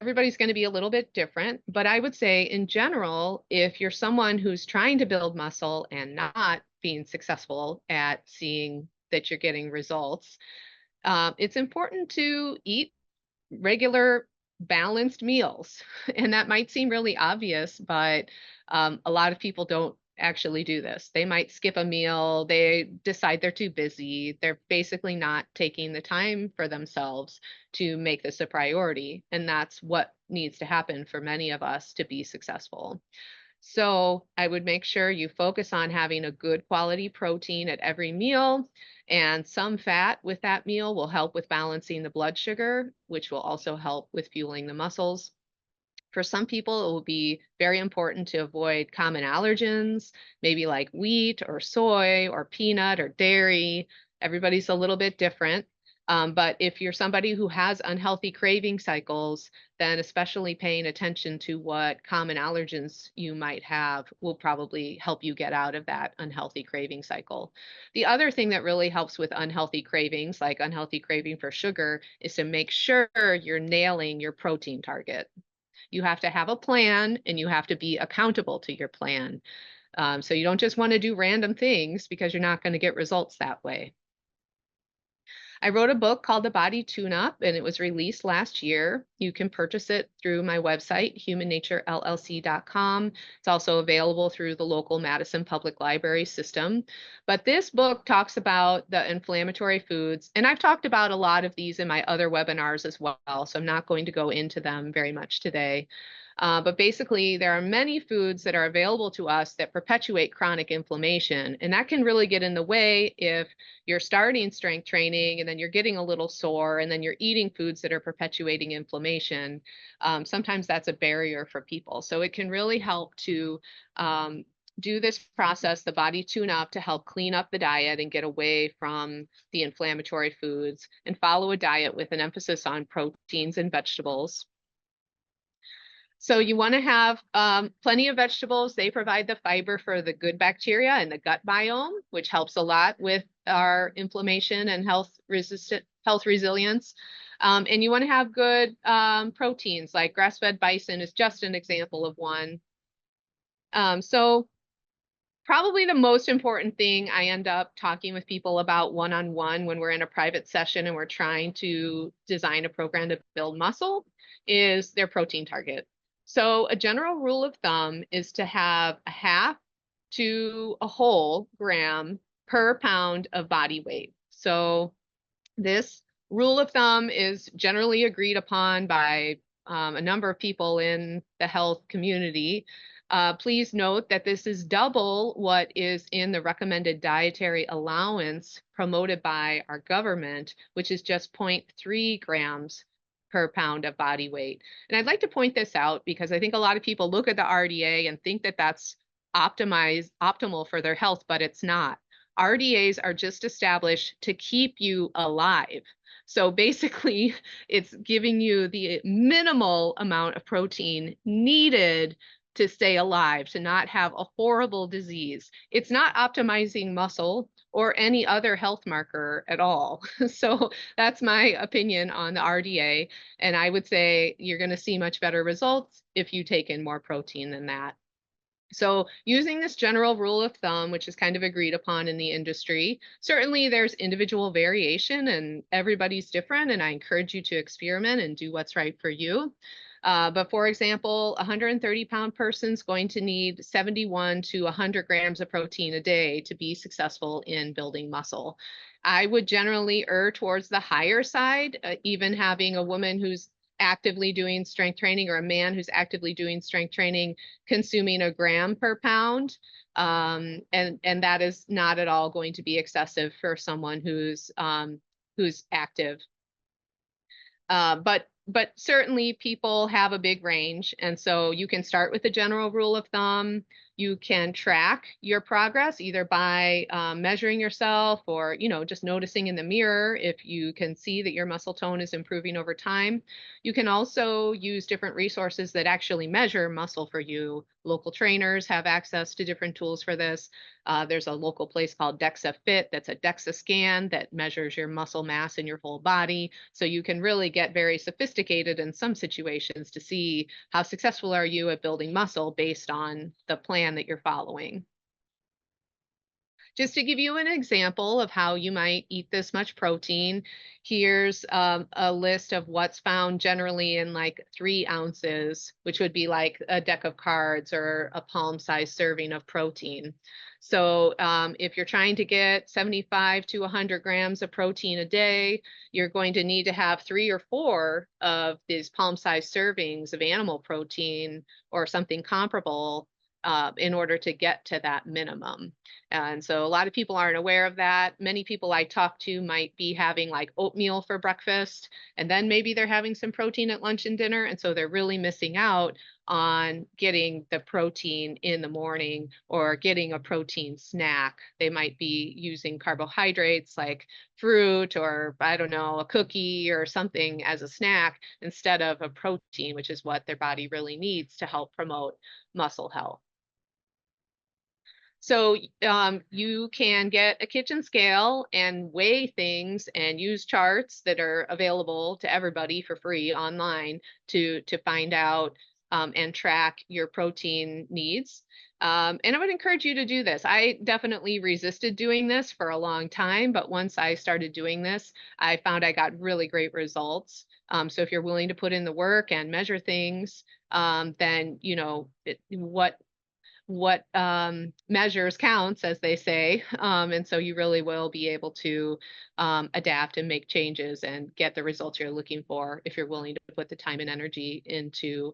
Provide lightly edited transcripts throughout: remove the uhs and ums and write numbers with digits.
everybody's going to be a little bit different, but I would say in general, if you're someone who's trying to build muscle and not being successful at seeing that you're getting results, it's important to eat regular balanced meals. And that might seem really obvious, but a lot of people don't actually do this. They might skip a meal, they decide they're too busy, they're basically not taking the time for themselves to make this a priority. And that's what needs to happen for many of us to be successful. So I would make sure you focus on having a good quality protein at every meal, and some fat with that meal will help with balancing the blood sugar, which will also help with fueling the muscles. For some people, it will be very important to avoid common allergens, maybe like wheat or soy or peanut or dairy. Everybody's a little bit different. But if you're somebody who has unhealthy craving cycles, then especially paying attention to what common allergens you might have will probably help you get out of that unhealthy craving cycle. The other thing that really helps with unhealthy cravings, like unhealthy craving for sugar, is to make sure you're nailing your protein target. You have to have a plan and you have to be accountable to your plan. So you don't just want to do random things because you're not going to get results that way. I wrote a book called The Body Tune Up, and it was released last year. You can purchase it through my website, humannaturellc.com. It's also available through the local Madison Public Library system. But this book talks about the inflammatory foods, and I've talked about a lot of these in my other webinars as well, so I'm not going to go into them very much today. But basically, there are many foods that are available to us that perpetuate chronic inflammation, and that can really get in the way if you're starting strength training and then you're getting a little sore and then you're eating foods that are perpetuating inflammation. Sometimes that's a barrier for people. So it can really help to do this process, the body tune up, to help clean up the diet and get away from the inflammatory foods and follow a diet with an emphasis on proteins and vegetables. So you want to have plenty of vegetables. They provide the fiber for the good bacteria and the gut biome, which helps a lot with our inflammation and health resilience. And you want to have good proteins, like grass-fed bison is just an example of one. So probably the most important thing I end up talking with people about one-on-one when we're in a private session and we're trying to design a program to build muscle is their protein target. So a general rule of thumb is to have a half to a whole gram per pound of body weight. So this rule of thumb is generally agreed upon by a number of people in the health community. Please note that this is double what is in the recommended dietary allowance promoted by our government, which is just 0.3 grams per pound of body weight. And I'd like to point this out because I think a lot of people look at the RDA and think that that's optimal for their health, but it's not. RDAs are just established to keep you alive. So basically, it's giving you the minimal amount of protein needed to stay alive, to not have a horrible disease. It's not optimizing muscle or any other health marker at all. So that's my opinion on the RDA. And I would say you're going to see much better results if you take in more protein than that. So using this general rule of thumb, which is kind of agreed upon in the industry, certainly there's individual variation and everybody's different. And I encourage you to experiment and do what's right for you. But for example, a 130-pound person is going to need 71 to 100 grams of protein a day to be successful in building muscle. I would generally err towards the higher side, even having a woman who's actively doing strength training or a man who's actively doing strength training consuming a gram per pound. And that is not at all going to be excessive for someone who's active. But certainly people have a big range. And so you can start with the general rule of thumb. You can track your progress either by measuring yourself or, just noticing in the mirror if you can see that your muscle tone is improving over time. You can also use different resources that actually measure muscle for you. Local trainers have access to different tools for this. There's a local place called DEXA Fit that's a DEXA scan that measures your muscle mass in your whole body. So you can really get very sophisticated in some situations to see how successful are you at building muscle based on the plan that you're following. Just to give you an example of how you might eat this much protein, here's a list of what's found generally in like 3 ounces, which would be like a deck of cards or a palm-sized serving of protein. So if you're trying to get 75 to 100 grams of protein a day, you're going to need to have 3 or 4 of these palm-sized servings of animal protein or something comparable in order to get to that minimum. And so a lot of people aren't aware of that. Many people I talk to might be having like oatmeal for breakfast, and then maybe they're having some protein at lunch and dinner. And so they're really missing out on getting the protein in the morning or getting a protein snack. They might be using carbohydrates like fruit or, I don't know, a cookie or something as a snack instead of a protein, which is what their body really needs to help promote muscle health. So you can get a kitchen scale and weigh things and use charts that are available to everybody for free online to find out and track your protein needs. And I would encourage you to do this. I definitely resisted doing this for a long time, but once I started doing this, I found I got really great results. So if you're willing to put in the work and measure things, then what measures counts, as they say. And so you really will be able to adapt and make changes and get the results you're looking for if you're willing to put the time and energy into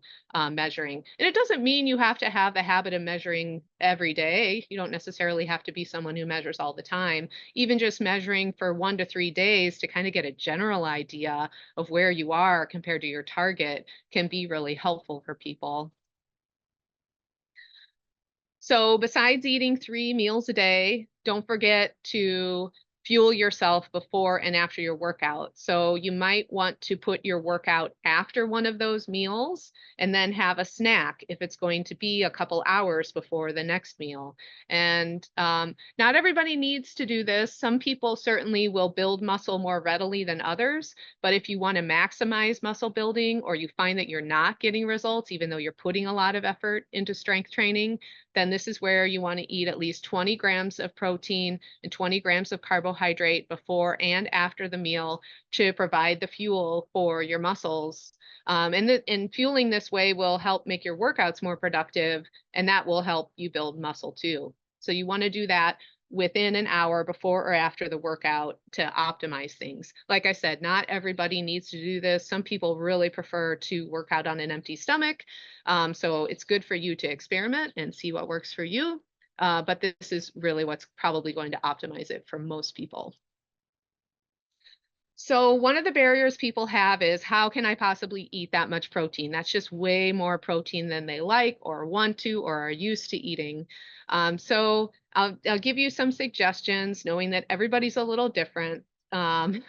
measuring. And it doesn't mean you have to have the habit of measuring every day. You don't necessarily have to be someone who measures all the time. Even just measuring for 1 to 3 days to kind of get a general idea of where you are compared to your target can be really helpful for people. So besides eating 3 meals a day, don't forget to fuel yourself before and after your workout. So you might want to put your workout after one of those meals and then have a snack if it's going to be a couple hours before the next meal. And not everybody needs to do this. Some people certainly will build muscle more readily than others. But if you want to maximize muscle building or you find that you're not getting results, even though you're putting a lot of effort into strength training, then this is where you want to eat at least 20 grams of protein and 20 grams of carbohydrate before and after the meal to provide the fuel for your muscles. And fueling this way will help make your workouts more productive, and that will help you build muscle too. So you want to do that within an hour before or after the workout to optimize things. Like I said, not everybody needs to do this. Some people really prefer to work out on an empty stomach. So it's good for you to experiment and see what works for you. But this is really what's probably going to optimize it for most people. So one of the barriers people have is, how can I possibly eat that much protein? That's just way more protein than they like or want to or are used to eating. So I'll give you some suggestions, knowing that everybody's a little different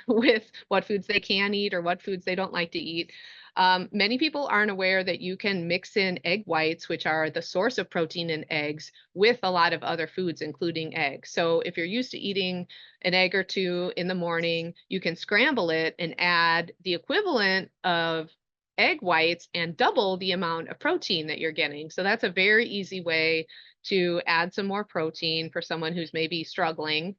with what foods they can eat or what foods they don't like to eat. Many people aren't aware that you can mix in egg whites, which are the source of protein in eggs, with a lot of other foods, including eggs. So if you're used to eating an egg or two in the morning, you can scramble it and add the equivalent of egg whites and double the amount of protein that you're getting. So that's a very easy way to add some more protein for someone who's maybe struggling.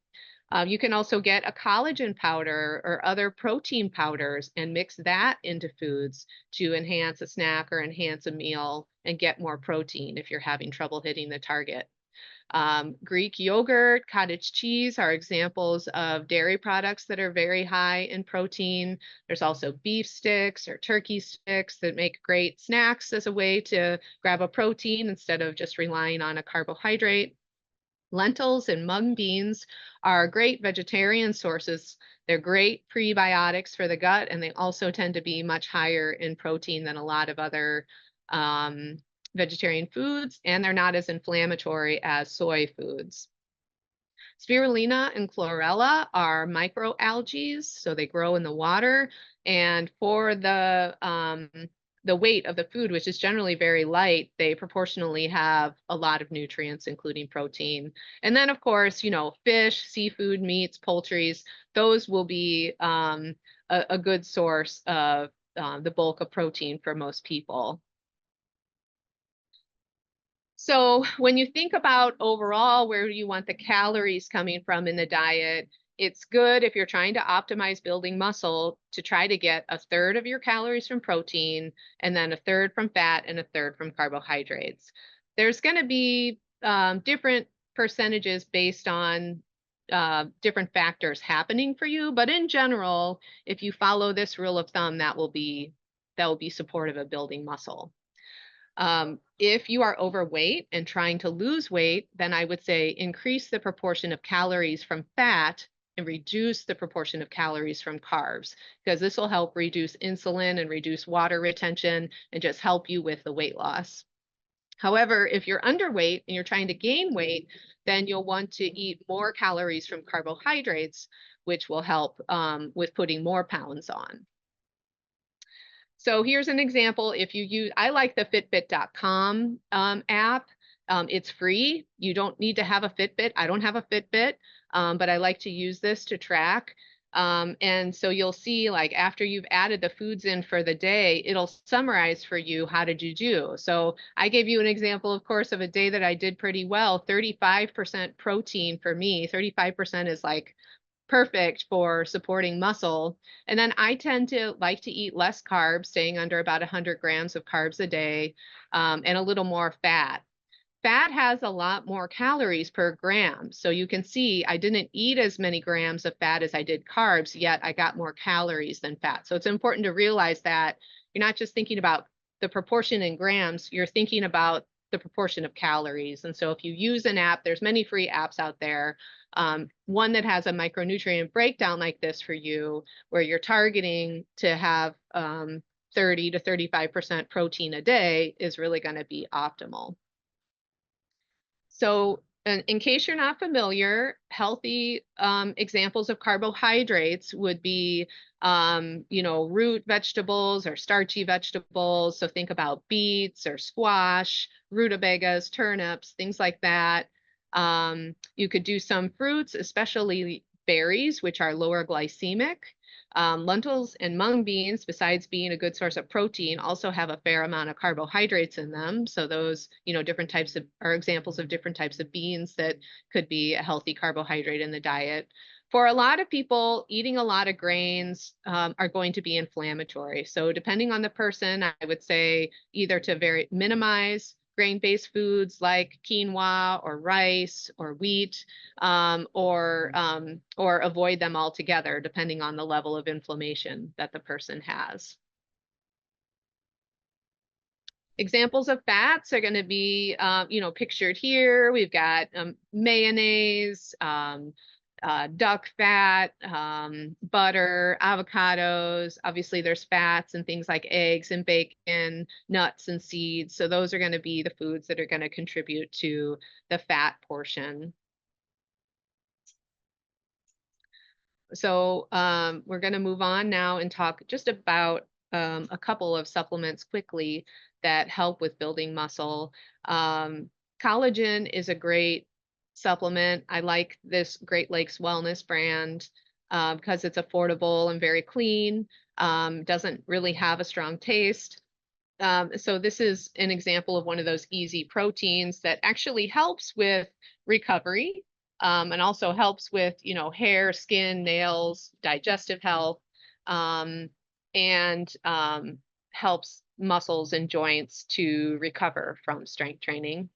You can also get a collagen powder or other protein powders and mix that into foods to enhance a snack or enhance a meal and get more protein if you're having trouble hitting the target. Greek yogurt, cottage cheese are examples of dairy products that are very high in protein. There's also beef sticks or turkey sticks that make great snacks as a way to grab a protein instead of just relying on a carbohydrate. Lentils and mung beans are great vegetarian sources. They're great prebiotics for the gut, and they also tend to be much higher in protein than a lot of other vegetarian foods, and they're not as inflammatory as soy foods. Spirulina and chlorella are microalgae, so they grow in the water. And for the weight of the food, which is generally very light, they proportionally have a lot of nutrients, including protein. And then, of course, fish, seafood, meats, poultries, those will be a good source of the bulk of protein for most people. So when you think about overall where you want the calories coming from in the diet, it's good if you're trying to optimize building muscle to try to get a third of your calories from protein and then a third from fat and a third from carbohydrates. There's going to be different percentages based on different factors happening for you, but in general, if you follow this rule of thumb, that will be supportive of building muscle. If you are overweight and trying to lose weight, then I would say increase the proportion of calories from fat and reduce the proportion of calories from carbs, because this will help reduce insulin and reduce water retention and just help you with the weight loss. However, if you're underweight and you're trying to gain weight, then you'll want to eat more calories from carbohydrates, which will help with putting more pounds on. So here's an example. If you use, I like the Fitbit.com app. It's free. You don't need to have a Fitbit. I don't have a Fitbit, but I like to use this to track. And so you'll see, like, after you've added the foods in for the day, it'll summarize for you how did you do. So I gave you an example, of course, of a day that I did pretty well. 35% protein for me. 35% is like perfect for supporting muscle. And then I tend to like to eat less carbs, staying under about 100 grams of carbs a day, and a little more fat. Fat has a lot more calories per gram. So you can see I didn't eat as many grams of fat as I did carbs, yet I got more calories than fat. So it's important to realize that you're not just thinking about the proportion in grams, you're thinking about the proportion of calories. And so if you use an app, there's many free apps out there. One that has a micronutrient breakdown like this for you, where you're targeting to have 30 to 35% protein a day, is really going to be optimal. So in case you're not familiar, healthy examples of carbohydrates would be, root vegetables or starchy vegetables. So think about beets or squash, rutabagas, turnips, things like that. You could do some fruits, especially berries, which are lower glycemic. Lentils and mung beans, besides being a good source of protein, also have a fair amount of carbohydrates in them. So those, different types are examples of different types of beans that could be a healthy carbohydrate in the diet. For a lot of people, eating a lot of grains are going to be inflammatory. So depending on the person, I would say either to minimize grain-based foods like quinoa or rice or wheat, or avoid them altogether, depending on the level of inflammation that the person has. Examples of fats are going to be, pictured here. We've got mayonnaise, duck fat, butter, avocados. Obviously, there's fats and things like eggs and bacon, nuts and seeds. So those are going to be the foods that are going to contribute to the fat portion. So we're going to move on now and talk just about a couple of supplements quickly that help with building muscle. Collagen is a great supplement. I like this Great Lakes Wellness brand because it's affordable and very clean. Doesn't really have a strong taste. So this is an example of one of those easy proteins that actually helps with recovery, and also helps with, hair, skin, nails, digestive health, and helps muscles and joints to recover from strength training.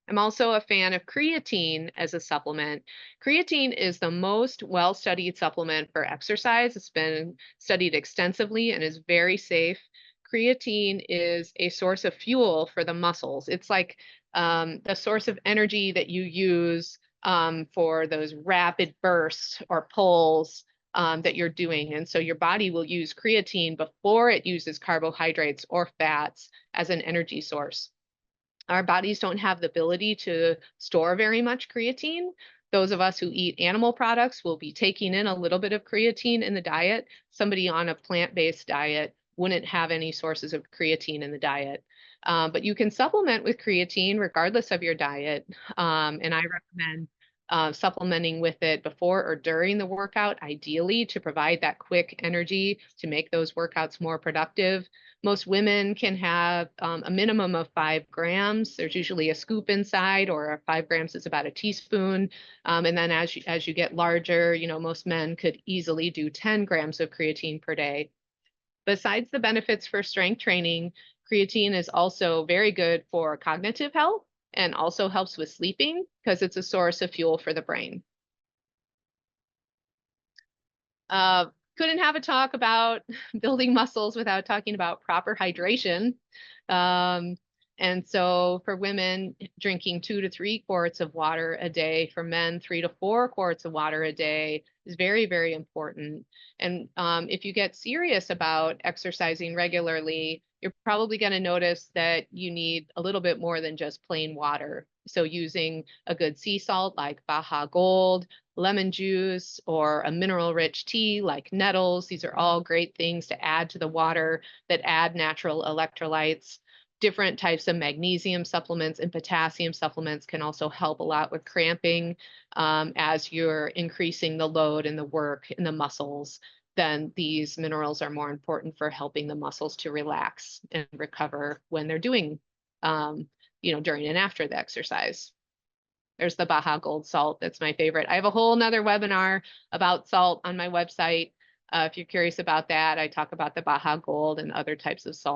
I'm also a fan of creatine as a supplement. Creatine is the most well-studied supplement for exercise. It's been studied extensively and is very safe. Creatine is a source of fuel for the muscles. It's like the source of energy that you use for those rapid bursts or pulls that you're doing. And so your body will use creatine before it uses carbohydrates or fats as an energy source. Our bodies don't have the ability to store very much creatine. Those of us who eat animal products will be taking in a little bit of creatine in the diet. Somebody on a plant-based diet wouldn't have any sources of creatine in the diet. But you can supplement with creatine regardless of your diet. And I recommend supplementing with it before or during the workout, ideally to provide that quick energy to make those workouts more productive. Most women can have a minimum of 5 grams. There's usually a scoop inside, or 5 grams is about a teaspoon. And then as you get larger, most men could easily do 10 grams of creatine per day. Besides the benefits for strength training, creatine is also very good for cognitive health and also helps with sleeping because it's a source of fuel for the brain. Uh, couldn't have a talk about building muscles without talking about proper hydration. Um, and so for women, drinking 2 to 3 quarts of water a day. For men, 3 to 4 quarts of water a day is very, very important. And if you get serious about exercising regularly, you're probably going to notice that you need a little bit more than just plain water. So using a good sea salt like Baja Gold, lemon juice, or a mineral rich tea like nettles. These are all great things to add to the water that add natural electrolytes. Different types of magnesium supplements and potassium supplements can also help a lot with cramping as you're increasing the load and the work in the muscles. Then these minerals are more important for helping the muscles to relax and recover when they're doing, during and after the exercise. There's the Baja Gold salt. That's my favorite. I have a whole nother webinar about salt on my website. If you're curious about that, I talk about the Baja Gold and other types of salt.